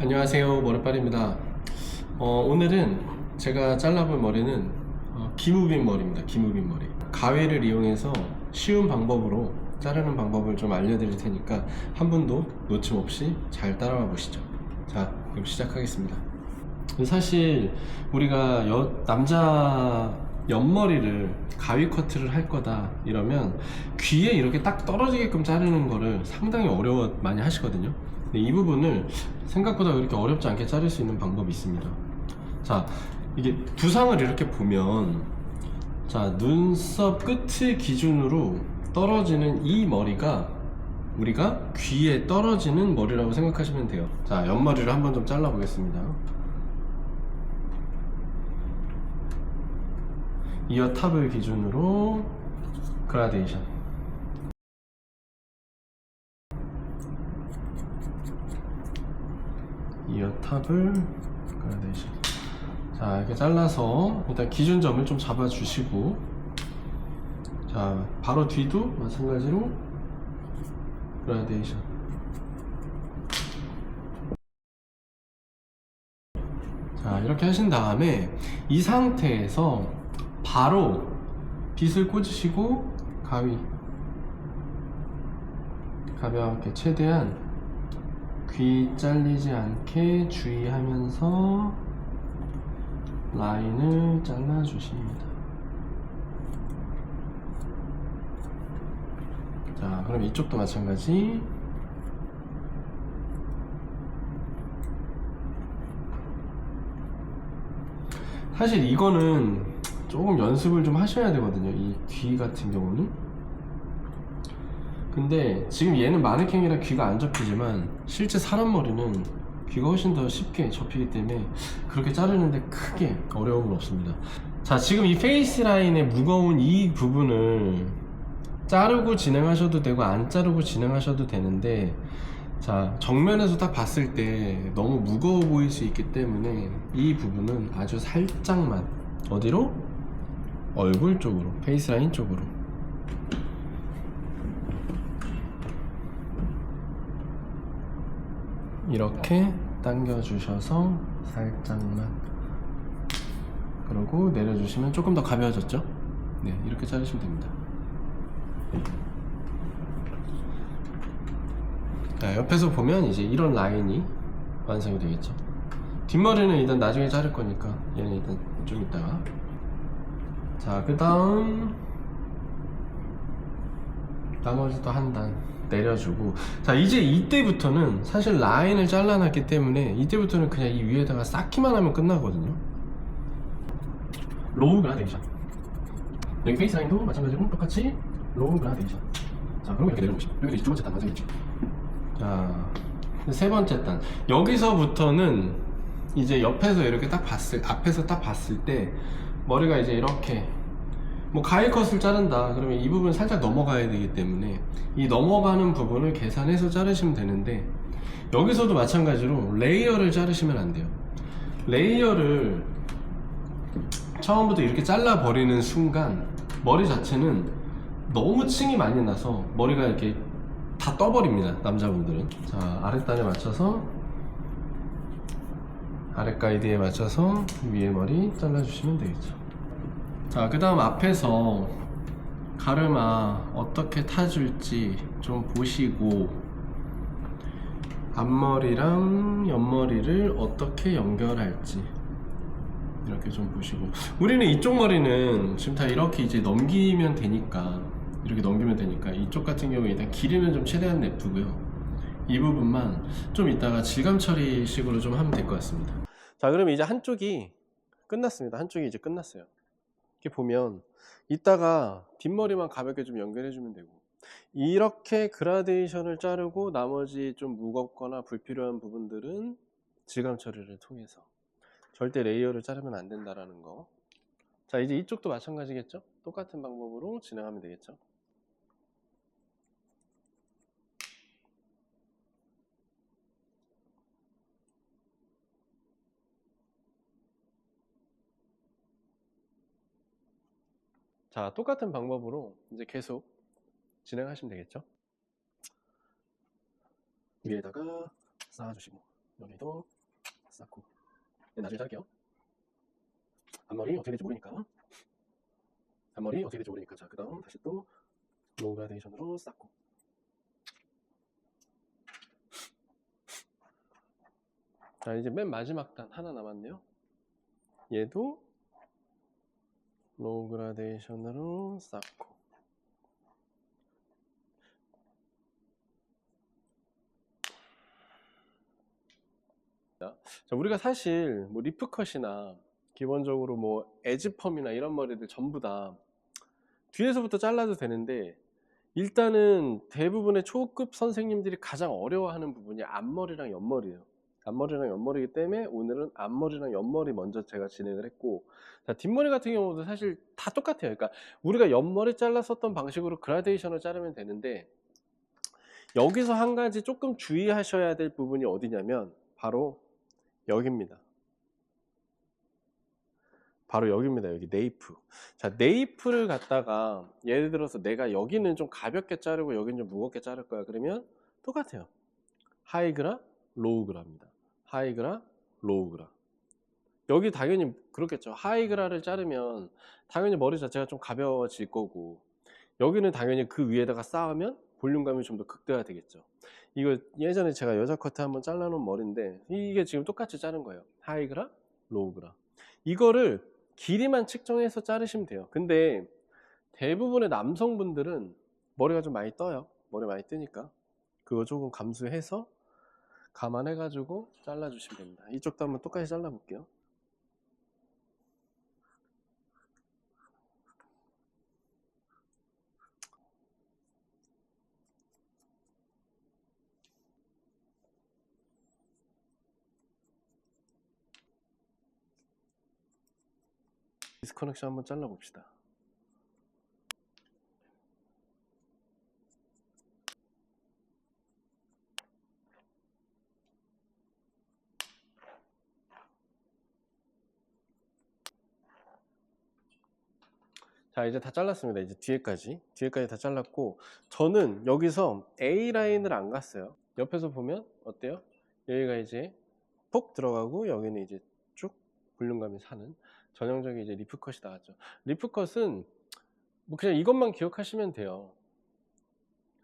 안녕하세요, 머리빨입니다. 오늘은 제가 잘라볼 머리는 기무빈 머리입니다. 기무빈 머리. 가위를 이용해서 쉬운 방법으로 자르는 방법을 좀 알려드릴 테니까 한 분도 놓침 없이 잘 따라와 보시죠. 자, 그럼 시작하겠습니다. 사실 우리가 남자 옆머리를 가위 커트를 할 거다 이러면 귀에 이렇게 딱 떨어지게끔 자르는 거를 상당히 어려워 많이 하시거든요. 근데 이 부분을 생각보다 그렇게 어렵지 않게 자를 수 있는 방법이 있습니다. 자, 이게 두상을 이렇게 보면, 자, 눈썹 끝을 기준으로 떨어지는 이 머리가 우리가 귀에 떨어지는 머리라고 생각하시면 돼요. 자, 옆머리를 한번 좀 잘라 보겠습니다. 이어 탑을 기준으로 그라데이션. 이어 탑을 그라데이션. 자, 이렇게 잘라서 일단 기준점을 좀 잡아 주시고, 자, 바로 뒤도 마찬가지로 그라데이션. 자, 이렇게 하신 다음에 이 상태에서 바로 빗을 꽂으시고 가위 가볍게 최대한 귀 잘리지 않게 주의하면서 라인을 잘라 주십니다. 자, 그럼 이쪽도 마찬가지. 사실 이거는 조금 연습을 좀 하셔야 되거든요, 이 귀 같은 경우는. 근데 지금 얘는 마네킹이라 귀가 안 접히지만 실제 사람 머리는 귀가 훨씬 더 쉽게 접히기 때문에 그렇게 자르는데 크게 어려움은 없습니다. 자, 지금 이 페이스 라인의 무거운 이 부분을 자르고 진행하셔도 되고 안 자르고 진행하셔도 되는데, 자, 정면에서 딱 봤을 때 너무 무거워 보일 수 있기 때문에 이 부분은 아주 살짝만, 어디로? 얼굴 쪽으로, 페이스 라인 쪽으로 이렇게 당겨 주셔서 살짝만, 그리고 내려주시면 조금 더 가벼워졌죠? 네, 이렇게 자르시면 됩니다. 자, 옆에서 보면 이제 이런 라인이 완성이 되겠죠. 뒷머리는 일단 나중에 자를 거니까 얘는 일단 좀 이따가. 자, 그 다음 나머지도 한 단 내려주고, 자, 이제 이때부터는 사실 라인을 잘라놨기 때문에 이때부터는 그냥 이 위에다가 쌓기만 하면 끝나거든요. 로우 그라데이션. 여기 페이스 라인도 마찬가지로 똑같이 로우 그라데이션. 자, 그리고 이렇게 내려오시고, 여기도 이제 두 번째 단 완성이겠죠. 자, 세 번째 단. 여기서부터는 이제 옆에서 이렇게 딱 앞에서 딱 봤을 때 머리가 이제 이렇게, 뭐 가위 컷을 자른다 그러면 이 부분 살짝 넘어가야 되기 때문에 이 넘어가는 부분을 계산해서 자르시면 되는데, 여기서도 마찬가지로 레이어를 자르시면 안 돼요. 레이어를 처음부터 이렇게 잘라 버리는 순간 머리 자체는 너무 층이 많이 나서 머리가 이렇게 다 떠버립니다, 남자분들은. 자, 아랫단에 맞춰서, 아랫 가이드에 맞춰서 위에 머리 잘라주시면 되겠죠. 자, 그 다음 앞에서 가르마 어떻게 타줄지 좀 보시고, 앞머리랑 옆머리를 어떻게 연결할지 이렇게 좀 보시고, 우리는 이쪽 머리는 지금 다 이렇게 이제 넘기면 되니까, 이렇게 넘기면 되니까 이쪽 같은 경우에 일단 길이는 좀 최대한 냅두고요. 이 부분만 좀 이따가 질감 처리 식으로 좀 하면 될 것 같습니다. 자, 그러면 이제 한쪽이 끝났습니다. 한쪽이 이제 끝났어요. 이렇게 보면 이따가 뒷머리만 가볍게 좀 연결해 주면 되고, 이렇게 그라데이션을 자르고 나머지 좀 무겁거나 불필요한 부분들은 질감 처리를 통해서, 절대 레이어를 자르면 안 된다라는 거. 자, 이제 이쪽도 마찬가지겠죠? 똑같은 방법으로 진행하면 되겠죠? 자, 똑같은 방법으로 이제 계속 진행하시면 되겠죠? 위에다가 쌓아주시고, 여기도 쌓고. 네, 나중에 자를게요. 앞머리 어떻게 될지 모르니까. 앞머리 어떻게 될지 모르니까. 자, 그 다음 다시 또 로우 그라데이션으로 쌓고. 자, 이제 맨 마지막 단 하나 남았네요. 얘도 로우 그라데이션으로 쌓고. 자, 우리가 사실 뭐 리프컷이나 기본적으로 뭐 에즈펌이나 이런 머리들 전부 다 뒤에서부터 잘라도 되는데, 일단은 대부분의 초급 선생님들이 가장 어려워하는 부분이 앞머리랑 옆머리예요. 앞머리랑 옆머리이기 때문에 오늘은 앞머리랑 옆머리 먼저 제가 진행을 했고, 자, 뒷머리 같은 경우도 사실 다 똑같아요. 그러니까 우리가 옆머리 잘랐었던 방식으로 그라데이션을 자르면 되는데, 여기서 한 가지 조금 주의하셔야 될 부분이 어디냐면 바로 여기입니다. 바로 여기입니다. 여기 네이프. 자, 네이프를 갖다가 예를 들어서 내가 여기는 좀 가볍게 자르고 여기는 좀 무겁게 자를 거야. 그러면 똑같아요. 하이그라, 로우그라입니다. 하이그라, 로우그라. 여기 당연히 그렇겠죠. 하이그라를 자르면 당연히 머리 자체가 좀 가벼워질 거고, 여기는 당연히 그 위에다가 쌓으면 볼륨감이 좀 더 극대화되겠죠. 이거 예전에 제가 여자 커트 한번 잘라놓은 머리인데 이게 지금 똑같이 자른 거예요. 하이그라, 로우그라. 이거를 길이만 측정해서 자르시면 돼요. 근데 대부분의 남성분들은 머리가 좀 많이 떠요. 머리 많이 뜨니까 그거 조금 감수해서 감안해 가지고 잘라 주시면 됩니다. 이쪽도 한번 똑같이 잘라 볼게요. 디스커넥션 한번 잘라 봅시다. 자, 이제 다 잘랐습니다. 이제 뒤에까지 다 잘랐고, 저는 여기서 A라인을 안 갔어요. 옆에서 보면 어때요? 여기가 이제 푹 들어가고 여기는 이제 쭉 볼륨감이 사는 전형적인 이제 리프컷이 나왔죠. 리프컷은 뭐 그냥 이것만 기억하시면 돼요.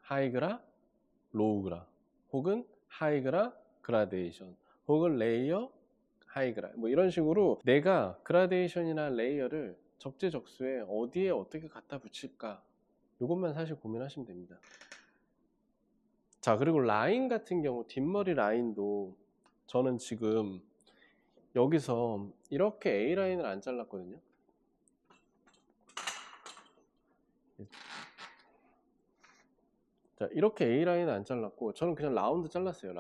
하이그라, 로우그라, 혹은 하이그라, 그라데이션, 혹은 레이어, 하이그라, 뭐 이런 식으로 내가 그라데이션이나 레이어를 적재적소에 어디에 어떻게 갖다 붙일까, 이것만 사실 고민하시면 됩니다. 자, 그리고 라인 같은 경우 뒷머리 라인도 저는 지금 여기서 이렇게 A라인을 안 잘랐거든요. 자, 이렇게 A라인을 안 잘랐고 저는 그냥 라운드 잘랐어요.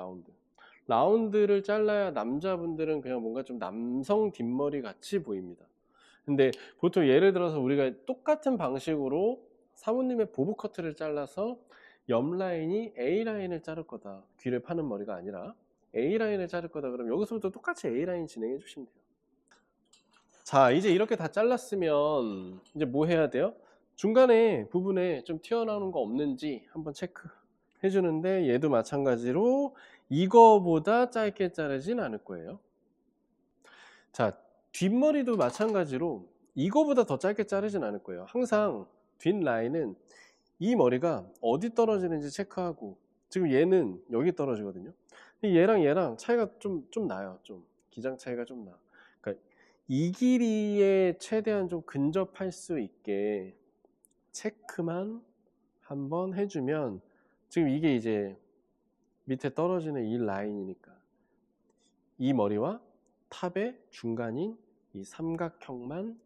라운드를 잘라야 남자분들은 그냥 뭔가 좀 남성 뒷머리 같이 보입니다. 근데 보통 예를 들어서 우리가 똑같은 방식으로 사모님의 보브 커트를 잘라서 옆 라인이 A라인을 자를 거다, 귀를 파는 머리가 아니라 A라인을 자를 거다, 그럼 여기서부터 똑같이 A라인 진행해 주시면 돼요. 자, 이제 이렇게 다 잘랐으면 이제 뭐 해야 돼요? 중간에 부분에 좀 튀어나오는 거 없는지 한번 체크해 주는데, 얘도 마찬가지로 이거보다 짧게 자르진 않을 거예요. 자, 뒷머리도 마찬가지로 이거보다 더 짧게 자르진 않을 거예요. 항상 뒷라인은 이 머리가 어디 떨어지는지 체크하고, 지금 얘는 여기 떨어지거든요. 얘랑 차이가 좀 나요. 좀 기장 차이가 좀 나. 그러니까 이 길이에 최대한 좀 근접할 수 있게 체크만 한번 해주면, 지금 이게 이제 밑에 떨어지는 이 라인이니까 이 머리와 탑의 중간인 이 삼각형만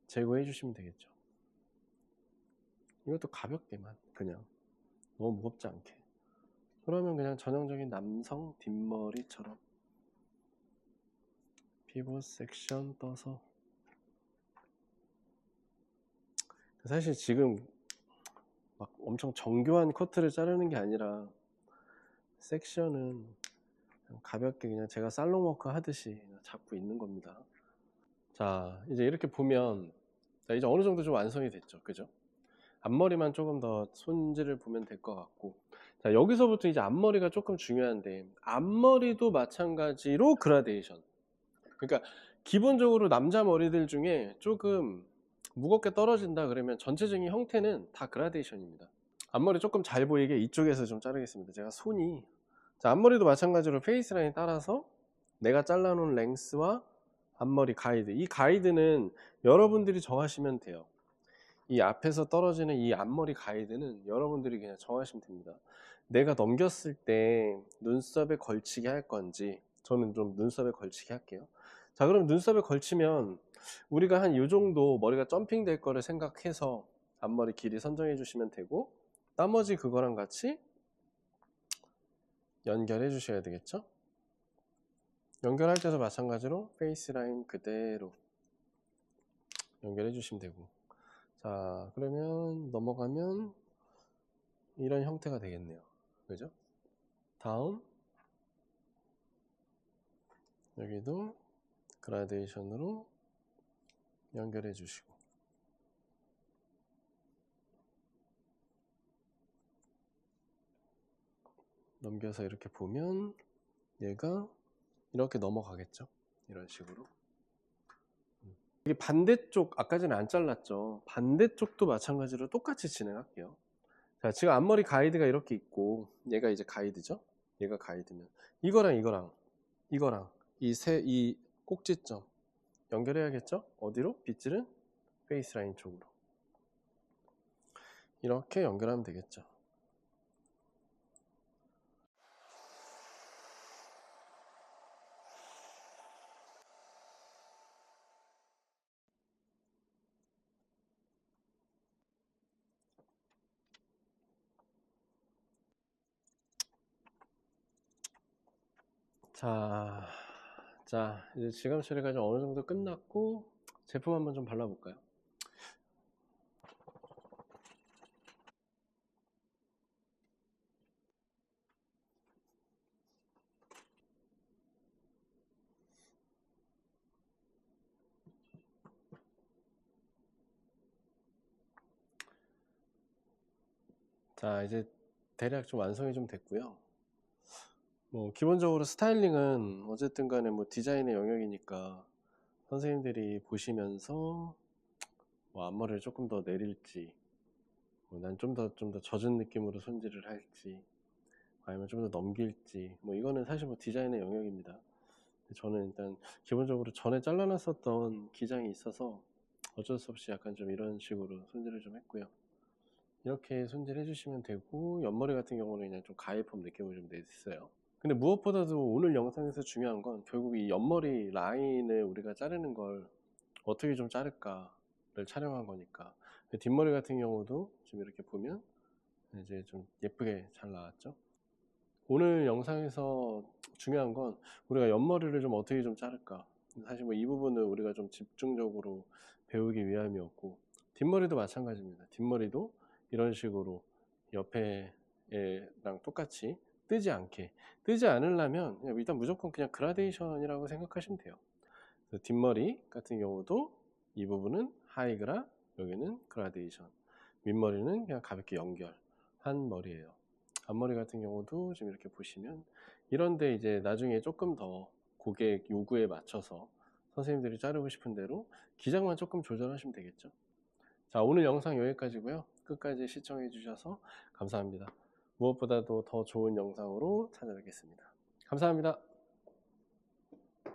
제거해 주시면 되겠죠. 이것도 가볍게만, 그냥 너무 무겁지 않게. 그러면 그냥 전형적인 남성 뒷머리처럼 피벗 섹션 떠서. 사실 지금 막 엄청 정교한 커트를 자르는 게 아니라 섹션은 그냥 가볍게 그냥 제가 살롱워크 하듯이 잡고 있는 겁니다. 자, 이제 이렇게 보면 이제 어느 정도 좀 완성이 됐죠, 그죠? 앞머리만 조금 더 손질을 보면 될 것 같고, 자, 여기서부터 이제 앞머리가 조금 중요한데, 앞머리도 마찬가지로 그라데이션. 그러니까 기본적으로 남자 머리들 중에 조금 무겁게 떨어진다 그러면 전체적인 형태는 다 그라데이션입니다. 앞머리 조금 잘 보이게 이쪽에서 좀 자르겠습니다. 제가 손이, 자, 앞머리도 마찬가지로 페이스 라인 따라서 내가 잘라놓은 랭스와 앞머리 가이드, 이 가이드는 여러분들이 정하시면 돼요. 이 앞에서 떨어지는 이 앞머리 가이드는 여러분들이 그냥 정하시면 됩니다. 내가 넘겼을 때 눈썹에 걸치게 할 건지, 저는 좀 눈썹에 걸치게 할게요. 자, 그럼 눈썹에 걸치면 우리가 한 이 정도 머리가 점핑 될 거를 생각해서 앞머리 길이 선정해 주시면 되고, 나머지 그거랑 같이 연결해 주셔야 되겠죠. 연결할 때도 마찬가지로 페이스 라인 그대로 연결해 주시면 되고, 자, 그러면 넘어가면 이런 형태가 되겠네요. 그죠? 다음 여기도 그라데이션으로 연결해 주시고, 넘겨서 이렇게 보면 얘가 이렇게 넘어가겠죠. 이런 식으로. 이게 반대쪽, 아까 전에 안 잘랐죠. 반대쪽도 마찬가지로 똑같이 진행할게요. 자, 지금 앞머리 가이드가 이렇게 있고, 얘가 이제 가이드죠. 얘가 가이드면 이거랑 이 꼭지점 연결해야겠죠. 어디로? 빗질은 페이스 라인 쪽으로 이렇게 연결하면 되겠죠. 자, 이제 질감 처리가 좀 어느 정도 끝났고, 제품 한번 좀 발라볼까요? 자, 이제 대략 좀 완성이 좀 됐고요. 뭐 기본적으로 스타일링은 어쨌든 간에 뭐 디자인의 영역이니까 선생님들이 보시면서 뭐 앞머리를 조금 더 내릴지, 뭐 난 좀 더 젖은 느낌으로 손질을 할지, 아니면 좀 더 넘길지, 뭐 이거는 사실 뭐 디자인의 영역입니다. 저는 일단 기본적으로 전에 잘라놨었던 기장이 있어서 어쩔 수 없이 약간 좀 이런 식으로 손질을 좀 했고요. 이렇게 손질해 주시면 되고, 옆머리 같은 경우는 그냥 좀 가위폼 느낌을 좀 냈어요. 근데 무엇보다도 오늘 영상에서 중요한 건 결국 이 옆머리 라인을 우리가 자르는 걸 어떻게 좀 자를까를 촬영한 거니까. 뒷머리 같은 경우도 지금 이렇게 보면 이제 좀 예쁘게 잘 나왔죠. 오늘 영상에서 중요한 건 우리가 옆머리를 좀 어떻게 좀 자를까, 사실 뭐 이 부분을 우리가 좀 집중적으로 배우기 위함이었고, 뒷머리도 마찬가지입니다. 뒷머리도 이런 식으로 옆에랑 똑같이 뜨지 않으려면 그냥 일단 무조건 그냥 그라데이션이라고 생각하시면 돼요. 뒷머리 같은 경우도 이 부분은 하이그라, 여기는 그라데이션, 윗머리는 그냥 가볍게 연결한 머리예요. 앞머리 같은 경우도 지금 이렇게 보시면 이런데 이제 나중에 조금 더 고객 요구에 맞춰서 선생님들이 자르고 싶은 대로 기장만 조금 조절하시면 되겠죠. 자, 오늘 영상 여기까지고요. 끝까지 시청해 주셔서 감사합니다. 무엇보다도 더 좋은 영상으로 찾아뵙겠습니다. 감사합니다.